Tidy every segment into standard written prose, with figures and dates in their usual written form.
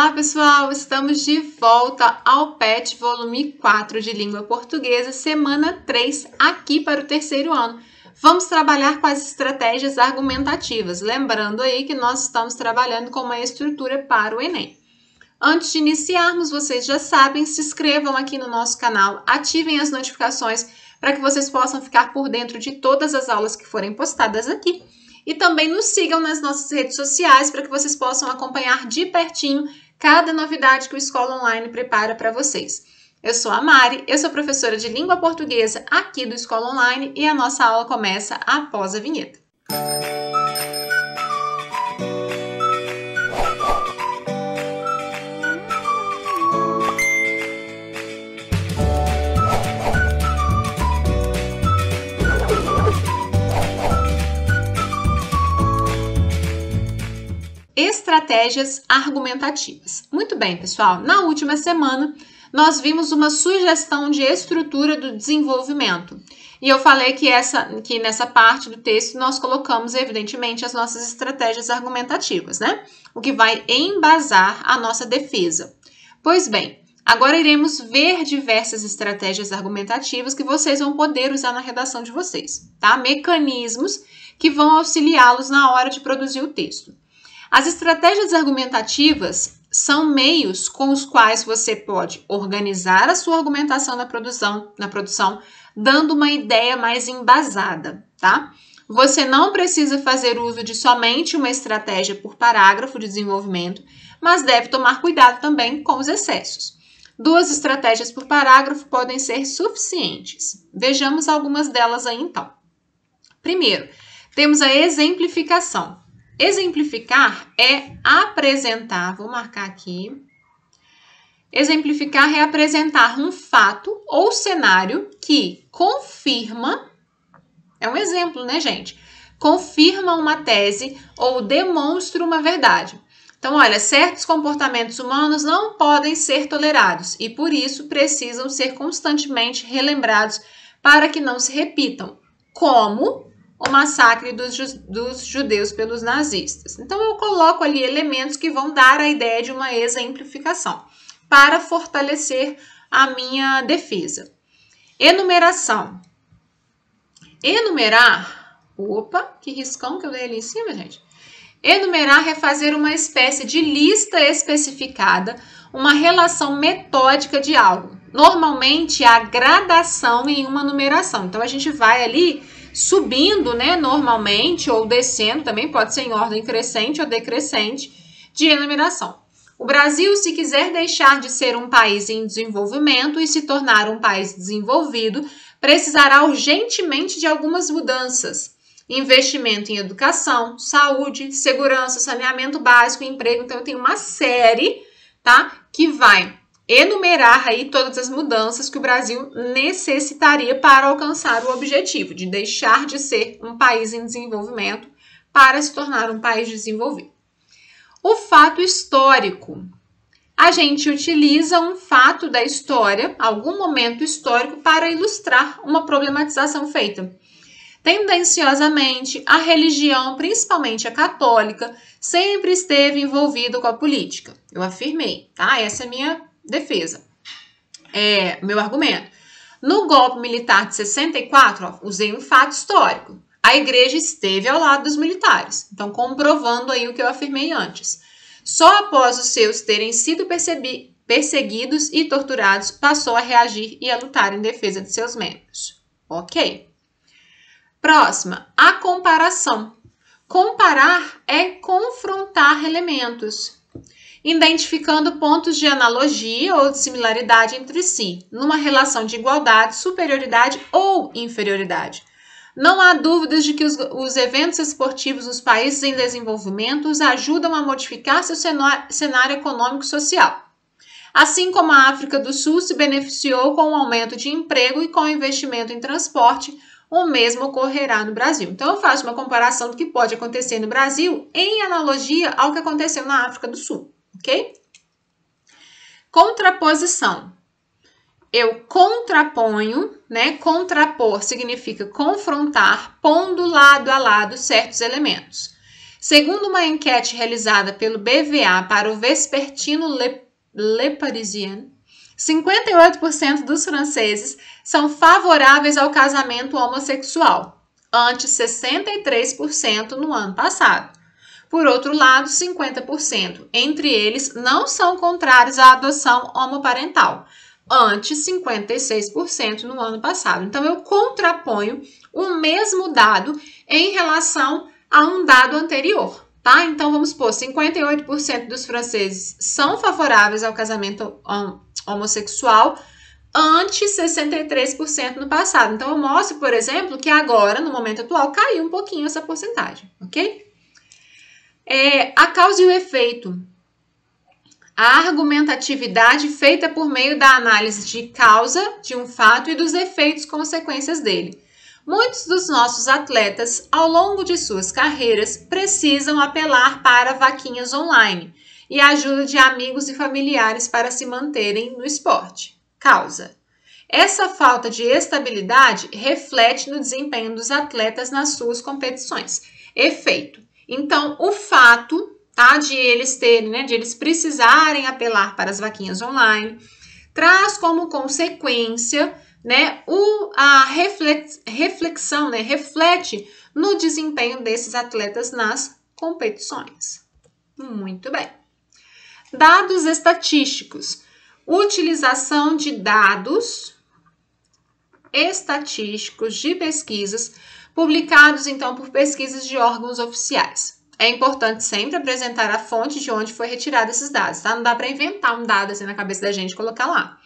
Olá, pessoal! Estamos de volta ao PET volume 4 de Língua Portuguesa, semana 3, aqui para o terceiro ano. Vamos trabalhar com as estratégias argumentativas, lembrando aí que nós estamos trabalhando com uma estrutura para o Enem. Antes de iniciarmos, vocês já sabem, se inscrevam aqui no nosso canal, ativem as notificações para que vocês possam ficar por dentro de todas as aulas que forem postadas aqui. E também nos sigam nas nossas redes sociais para que vocês possam acompanhar de pertinho cada novidade que o Escola Online prepara para vocês. Eu sou a Mari, eu sou professora de Língua Portuguesa aqui do Escola Online e a nossa aula começa após a vinheta. Estratégias argumentativas. Muito bem, pessoal. Na última semana, nós vimos uma sugestão de estrutura do desenvolvimento. E eu falei que nessa parte do texto nós colocamos, evidentemente, as nossas estratégias argumentativas, né? O que vai embasar a nossa defesa. Pois bem, agora iremos ver diversas estratégias argumentativas que vocês vão poder usar na redação de vocês, tá? Mecanismos que vão auxiliá-los na hora de produzir o texto. As estratégias argumentativas são meios com os quais você pode organizar a sua argumentação na produção, dando uma ideia mais embasada, tá? Você não precisa fazer uso de somente uma estratégia por parágrafo de desenvolvimento, mas deve tomar cuidado também com os excessos. 2 estratégias por parágrafo podem ser suficientes. Vejamos algumas delas aí, então. Primeiro, temos a exemplificação. Exemplificar é apresentar, vou marcar aqui. Exemplificar é apresentar um fato ou cenário que confirma, é um exemplo, né, gente? Confirma uma tese ou demonstra uma verdade. Então, olha, certos comportamentos humanos não podem ser tolerados e, por isso, precisam ser constantemente relembrados para que não se repitam, como o massacre dos judeus pelos nazistas. Então, eu coloco ali elementos que vão dar a ideia de uma exemplificação para fortalecer a minha defesa. Enumeração. Enumerar, opa, que riscão que eu dei ali em cima, gente. Enumerar é fazer uma espécie de lista especificada, uma relação metódica de algo. Normalmente, a gradação em uma numeração. Então, a gente vai ali subindo, né, normalmente, ou descendo, também pode ser em ordem crescente ou decrescente, de enumeração. O Brasil, se quiser deixar de ser um país em desenvolvimento e se tornar um país desenvolvido, precisará urgentemente de algumas mudanças. Investimento em educação, saúde, segurança, saneamento básico, emprego. Então, eu tenho uma série, tá, que vai enumerar aí todas as mudanças que o Brasil necessitaria para alcançar o objetivo de deixar de ser um país em desenvolvimento para se tornar um país desenvolvido. O fato histórico. A gente utiliza um fato da história, algum momento histórico, para ilustrar uma problematização feita. Tendenciosamente, a religião, principalmente a católica, sempre esteve envolvida com a política. Eu afirmei, tá? Essa é a minha defesa. Meu argumento. No golpe militar de 64, usei um fato histórico. A igreja esteve ao lado dos militares. Então, comprovando aí o que eu afirmei antes. Só após os seus terem sido perseguidos e torturados, passou a reagir e a lutar em defesa de seus membros. Ok. Próxima, a comparação. Comparar é confrontar elementos, identificando pontos de analogia ou de similaridade entre si, numa relação de igualdade, superioridade ou inferioridade. Não há dúvidas de que os eventos esportivos nos países em desenvolvimento os ajudam a modificar seu cenário econômico e social. Assim como a África do Sul se beneficiou com o aumento de emprego e com o investimento em transporte, o mesmo ocorrerá no Brasil. Então, eu faço uma comparação do que pode acontecer no Brasil em analogia ao que aconteceu na África do Sul. Ok? Contraposição. Eu contraponho, né? Contrapor significa confrontar, pondo lado a lado certos elementos. Segundo uma enquete realizada pelo BVA para o Vespertino Le Parisien, 58% dos franceses são favoráveis ao casamento homossexual, ante 63% no ano passado. Por outro lado, 50% entre eles não são contrários à adoção homoparental, ante 56% no ano passado. Então, eu contraponho o mesmo dado em relação a um dado anterior, tá? Então, vamos supor, 58% dos franceses são favoráveis ao casamento homossexual, ante 63% no passado. Então, eu mostro, por exemplo, que agora, no momento atual, caiu um pouquinho essa porcentagem, ok? A causa e o efeito. A argumentatividade feita por meio da análise de causa de um fato e dos efeitos consequências dele. Muitos dos nossos atletas, ao longo de suas carreiras, precisam apelar para vaquinhas online e a ajuda de amigos e familiares para se manterem no esporte. Causa. Essa falta de estabilidade reflete no desempenho dos atletas nas suas competições. Efeito. Então, o fato, tá, de eles terem, né, de eles precisarem apelar para as vaquinhas online, traz como consequência, né, a reflexão, né, reflete no desempenho desses atletas nas competições. Muito bem. Dados estatísticos. Utilização de dados estatísticos de pesquisas publicados, então, por pesquisas de órgãos oficiais. É importante sempre apresentar a fonte de onde foi retirado esses dados, tá? Não dá para inventar um dado assim na cabeça da gente e colocar lá.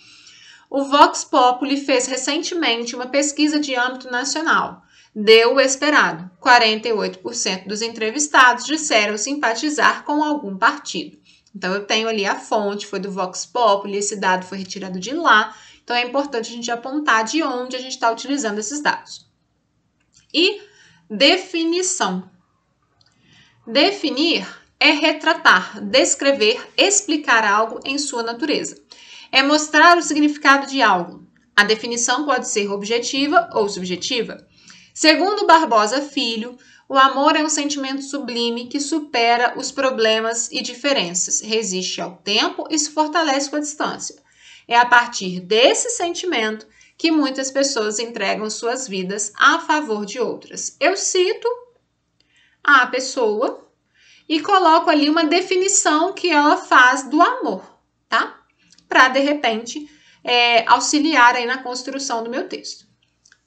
O Vox Populi fez recentemente uma pesquisa de âmbito nacional. Deu o esperado. 48% dos entrevistados disseram simpatizar com algum partido. Então, eu tenho ali a fonte, foi do Vox Populi, esse dado foi retirado de lá. Então, é importante a gente apontar de onde a gente está utilizando esses dados. E definição. Definir é retratar, descrever, explicar algo em sua natureza. É mostrar o significado de algo. A definição pode ser objetiva ou subjetiva. Segundo Barbosa Filho, o amor é um sentimento sublime que supera os problemas e diferenças, resiste ao tempo e se fortalece com a distância. É a partir desse sentimento que muitas pessoas entregam suas vidas a favor de outras. Eu cito a pessoa e coloco ali uma definição que ela faz do amor, tá? Para, de repente, auxiliar aí na construção do meu texto.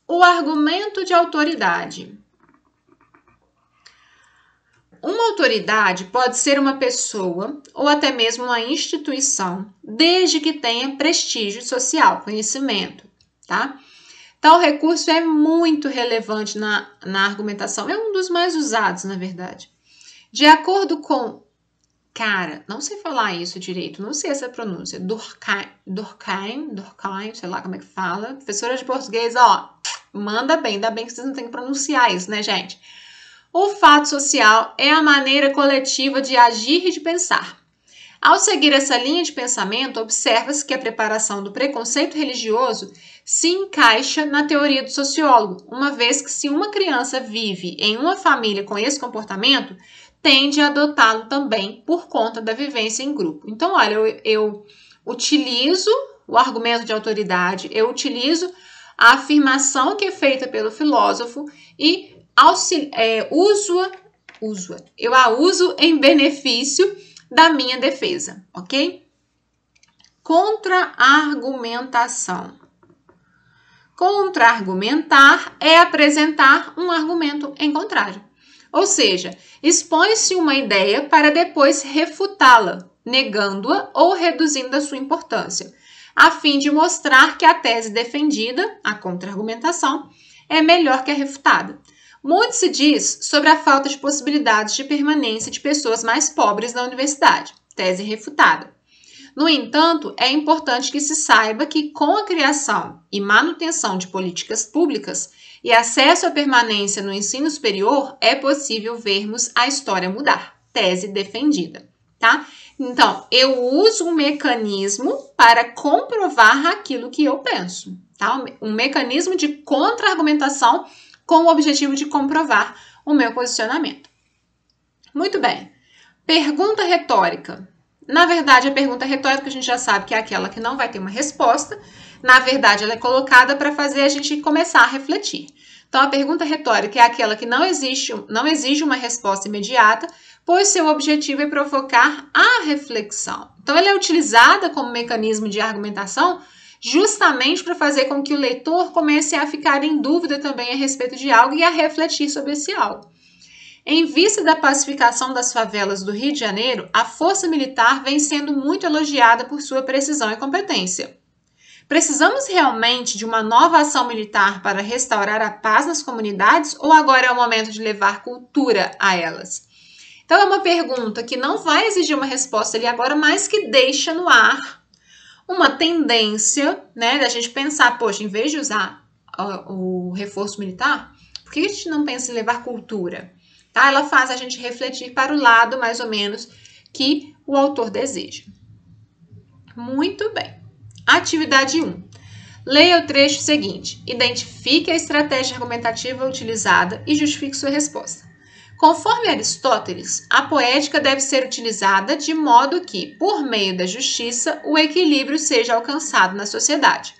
O argumento de autoridade. Uma autoridade pode ser uma pessoa ou até mesmo uma instituição, desde que tenha prestígio social, conhecimento, tá? Tal recurso é muito relevante na argumentação, é um dos mais usados, na verdade. De acordo com, não sei falar isso direito, não sei essa pronúncia, Durkheim, sei lá como é que fala, professora de português, ó, manda bem, ainda bem que vocês não têm que pronunciar isso, né, gente? O fato social é a maneira coletiva de agir e de pensar. Ao seguir essa linha de pensamento, observa-se que a preparação do preconceito religioso se encaixa na teoria do sociólogo, uma vez que se uma criança vive em uma família com esse comportamento, tende a adotá-lo também por conta da vivência em grupo. Então, olha, eu utilizo o argumento de autoridade, eu utilizo a afirmação que é feita pelo filósofo e eu a uso em benefício da minha defesa, ok? Contra-argumentação. Contra-argumentar é apresentar um argumento em contrário. Ou seja, expõe-se uma ideia para depois refutá-la, negando-a ou reduzindo a sua importância, a fim de mostrar que a tese defendida, a contra-argumentação, é melhor que a refutada. Muito se diz sobre a falta de possibilidades de permanência de pessoas mais pobres na universidade, tese refutada. No entanto, é importante que se saiba que com a criação e manutenção de políticas públicas e acesso à permanência no ensino superior, é possível vermos a história mudar, tese defendida, tá? Então, eu uso um mecanismo para comprovar aquilo que eu penso, tá? Um mecanismo de contra-argumentação com o objetivo de comprovar o meu posicionamento. Muito bem. Pergunta retórica. Na verdade, a pergunta retórica a gente já sabe que é aquela que não vai ter uma resposta. Na verdade, ela é colocada para fazer a gente começar a refletir. Então, a pergunta retórica é aquela que não exige uma resposta imediata, pois seu objetivo é provocar a reflexão. Então, ela é utilizada como mecanismo de argumentação justamente para fazer com que o leitor comece a ficar em dúvida também a respeito de algo e a refletir sobre esse algo. Em vista da pacificação das favelas do Rio de Janeiro, a força militar vem sendo muito elogiada por sua precisão e competência. Precisamos realmente de uma nova ação militar para restaurar a paz nas comunidades ou agora é o momento de levar cultura a elas? Então é uma pergunta que não vai exigir uma resposta ali agora, mas que deixa no ar uma tendência, né, da gente pensar, poxa, em vez de usar o reforço militar, por que a gente não pensa em levar cultura? Tá? Ela faz a gente refletir para o lado, mais ou menos, que o autor deseja. Muito bem. Atividade 1. Leia o trecho seguinte. Identifique a estratégia argumentativa utilizada e justifique sua resposta. Conforme Aristóteles, a poética deve ser utilizada de modo que, por meio da justiça, o equilíbrio seja alcançado na sociedade.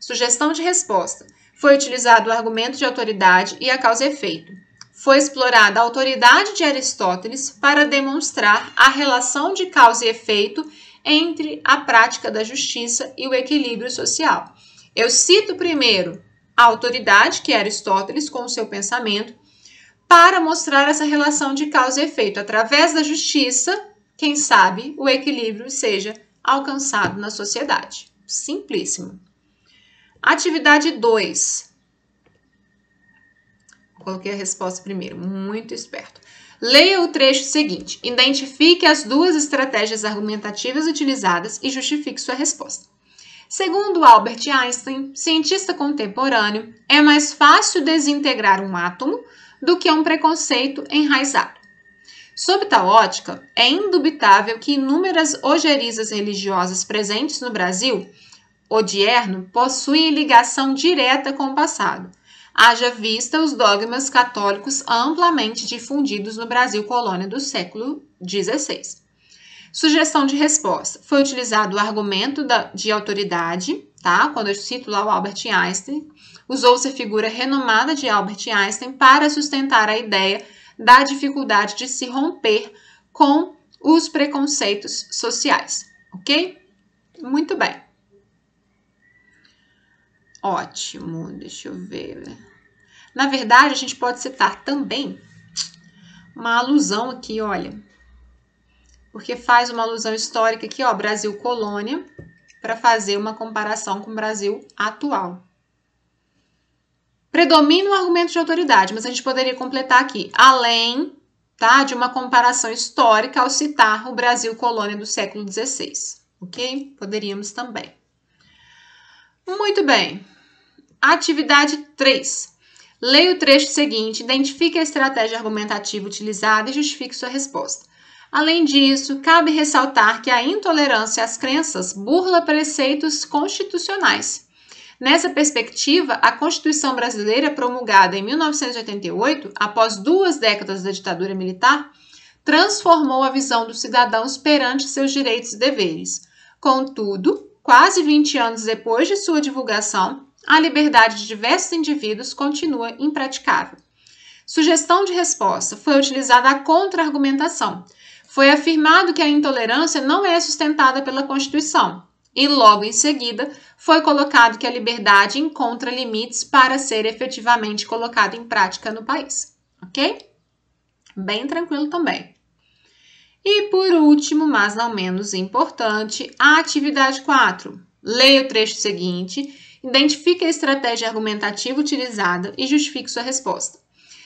Sugestão de resposta. Foi utilizado o argumento de autoridade e a causa-efeito. Foi explorada a autoridade de Aristóteles para demonstrar a relação de causa e efeito entre a prática da justiça e o equilíbrio social. Eu cito primeiro a autoridade, que é Aristóteles, com o seu pensamento, para mostrar essa relação de causa e efeito. Através da justiça, quem sabe, o equilíbrio seja alcançado na sociedade. Simplíssimo. Atividade 2. Coloquei a resposta primeiro, muito esperto. Leia o trecho seguinte. Identifique as duas estratégias argumentativas utilizadas e justifique sua resposta. Segundo Albert Einstein, cientista contemporâneo, é mais fácil desintegrar um átomo do que um preconceito enraizado. Sob tal ótica, é indubitável que inúmeras ojerias religiosas presentes no Brasil odierno possuem ligação direta com o passado. Haja vista os dogmas católicos amplamente difundidos no Brasil colônia do século XVI. Sugestão de resposta. Foi utilizado o argumento de autoridade, tá? Quando eu cito lá o Albert Einstein, usou-se a figura renomada de Albert Einstein para sustentar a ideia da dificuldade de se romper com os preconceitos sociais, ok? Muito bem. Ótimo, deixa eu ver. Na verdade, a gente pode citar também uma alusão aqui, olha, porque faz uma alusão histórica aqui, ó, Brasil colônia, para fazer uma comparação com o Brasil atual. Predomina o argumento de autoridade, mas a gente poderia completar aqui, além, tá, de uma comparação histórica ao citar o Brasil colônia do século XVI, ok? Poderíamos também. Muito bem. Atividade 3. Leia o trecho seguinte, identifique a estratégia argumentativa utilizada e justifique sua resposta. Além disso, cabe ressaltar que a intolerância às crenças burla preceitos constitucionais. Nessa perspectiva, a Constituição brasileira, promulgada em 1988, após 2 décadas da ditadura militar, transformou a visão dos cidadãos perante seus direitos e deveres. Contudo, quase 20 anos depois de sua divulgação, a liberdade de diversos indivíduos continua impraticável. Sugestão de resposta. Foi utilizada a contra-argumentação. Foi afirmado que a intolerância não é sustentada pela Constituição e, logo em seguida, foi colocado que a liberdade encontra limites para ser efetivamente colocada em prática no país. Ok? Bem tranquilo também. E, por último, mas não menos importante, a atividade 4. Leia o trecho seguinte. Identifique a estratégia argumentativa utilizada e justifique sua resposta.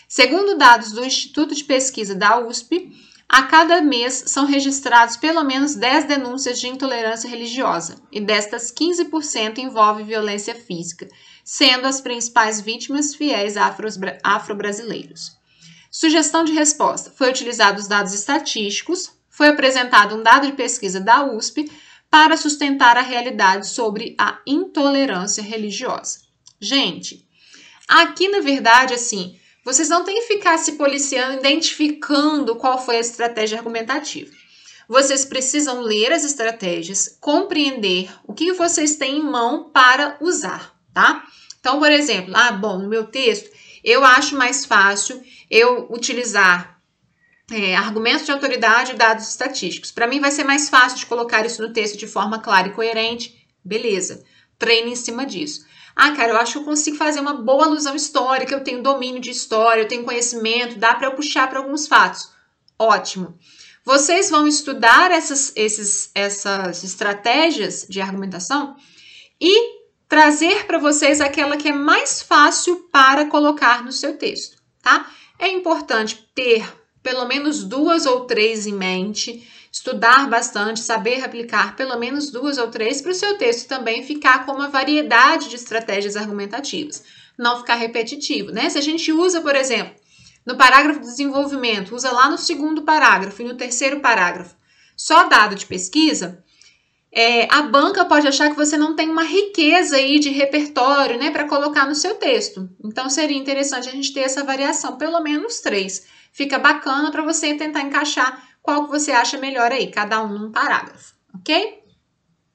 Segundo dados do Instituto de Pesquisa da USP, a cada mês são registrados pelo menos 10 denúncias de intolerância religiosa, e destas 15% envolvem violência física, sendo as principais vítimas fiéis afro-brasileiros. Sugestão de resposta. Foi utilizado os dados estatísticos, foi apresentado um dado de pesquisa da USP, para sustentar a realidade sobre a intolerância religiosa. Gente, aqui na verdade, assim, Vocês não têm que ficar se policiando, identificando qual foi a estratégia argumentativa. Vocês precisam ler as estratégias, compreender o que vocês têm em mão para usar, tá? Então, por exemplo, no meu texto, eu acho mais fácil eu utilizar argumentos de autoridade e dados estatísticos. Para mim, vai ser mais fácil de colocar isso no texto de forma clara e coerente. Beleza, treine em cima disso. Cara, eu acho que eu consigo fazer uma boa alusão histórica, eu tenho domínio de história, eu tenho conhecimento, dá para eu puxar para alguns fatos. Ótimo. Vocês vão estudar essas estratégias de argumentação e trazer para vocês aquela que é mais fácil para colocar no seu texto, tá? É importante ter pelo menos 2 ou 3 em mente, estudar bastante, saber aplicar pelo menos 2 ou 3 para o seu texto também ficar com uma variedade de estratégias argumentativas, não ficar repetitivo, né? Se a gente usa, por exemplo, no parágrafo de desenvolvimento, usa lá no 2º parágrafo e no 3º parágrafo, só dado de pesquisa, a banca pode achar que você não tem uma riqueza aí de repertório, né, para colocar no seu texto. Então, seria interessante a gente ter essa variação, pelo menos 3. Fica bacana para você tentar encaixar qual que você acha melhor aí, cada um num parágrafo, ok?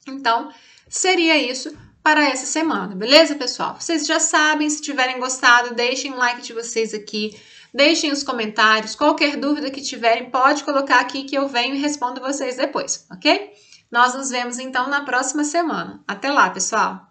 Então, seria isso para essa semana, beleza, pessoal? Vocês já sabem, se tiverem gostado, deixem um like de vocês aqui, deixem os comentários, qualquer dúvida que tiverem, pode colocar aqui que eu venho e respondo vocês depois, ok? Nós nos vemos então na próxima semana. Até lá, pessoal!